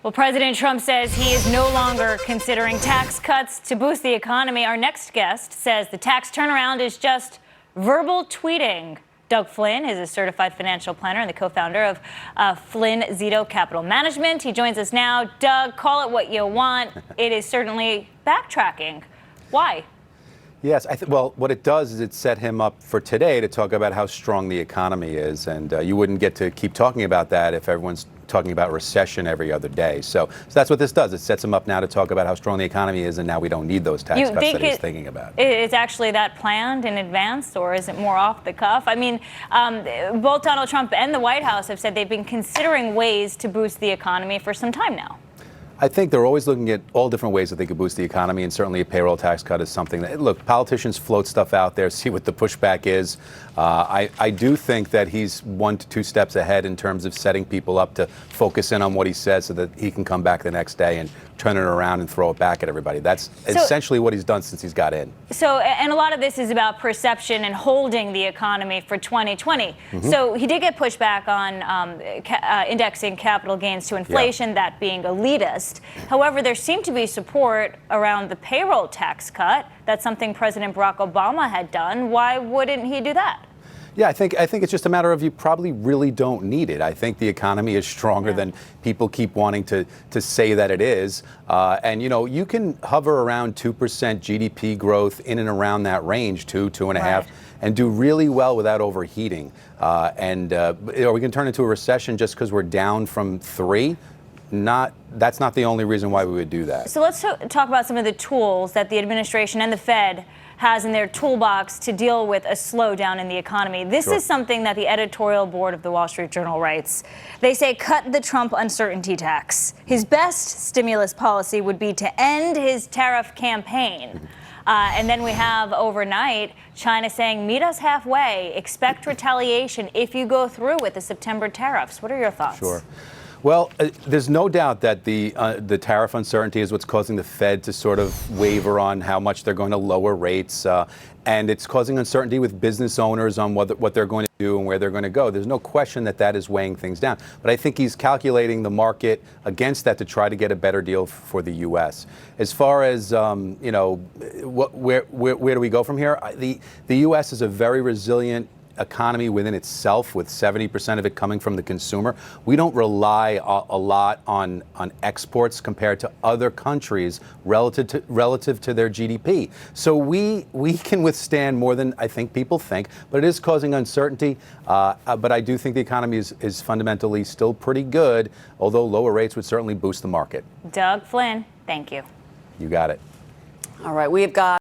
Well, President Trump says he is no longer considering tax cuts to boost the economy. Our next guest says the tax turnaround is just verbal tweeting. Doug Flynn is a certified financial planner and the co-founder of Flynn Zito Capital Management. He joins us now. Doug, call it what you want. It is certainly backtracking. Why? Yes, well, what it does is it set him up for today to talk about how strong the economy is, and you wouldn't get to keep talking about that if everyone's talking about recession every other day. So that's what this does. It sets him up now to talk about how strong the economy is, and now we don't need those tax cuts that he's thinking about. Is actually that planned in advance, or is it more off the cuff? I mean, both Donald Trump and the White House have said they've been considering ways to boost the economy for some time now. I think they're always looking at all different ways that they could boost the economy, and certainly a payroll tax cut is something that, look, politicians float stuff out there, see what the pushback is. I do think that he's 1 to 2 steps ahead in terms of setting people up to focus in on what he says so that he can come back the next day and turn it around and throw it back at everybody. That's essentially what he's done since he's got in. So, and a lot of this is about perception and holding the economy for 2020. So he did get pushback on indexing capital gains to inflation, that being elitist. However, there seemed to be support around the payroll tax cut. That's something President Barack Obama had done. Why wouldn't he do that? Yeah, I think it's just a matter of you probably really don't need it. I think the economy is stronger than people keep wanting to say that it is. And, you know, you can hover around 2% GDP growth in and around that range, 2.5%, and do really well without overheating. Or we can turn into a recession just because we're down from 3%. That's not the only reason why we would do that. So let's talk about some of the tools that the administration and the Fed has in their toolbox to deal with a slowdown in the economy. This is something that the editorial board of the Wall Street Journal writes. They say cut the Trump uncertainty tax. His best stimulus policy would be to end his tariff campaign. And then we have overnight China saying, meet us halfway, expect retaliation if you go through with the September tariffs. What are your thoughts? Sure. Well, there's no doubt that the tariff uncertainty is what's causing the Fed to sort of waver on how much they're going to lower rates, and it's causing uncertainty with business owners on what they're going to do and where they're going to go. There's no question that that is weighing things down, but I think he's calculating the market against that to try to get a better deal for the U.S. As far as you know, where do we go from here? The U.S. is a very resilient economy within itself, with 70% of it coming from the consumer. We don't rely a lot on exports compared to other countries relative to their GDP. So we can withstand more than I think people think, but it is causing uncertainty. But I do think the economy is fundamentally still pretty good, although lower rates would certainly boost the market. Doug Flynn, thank you. You got it. All right, we have got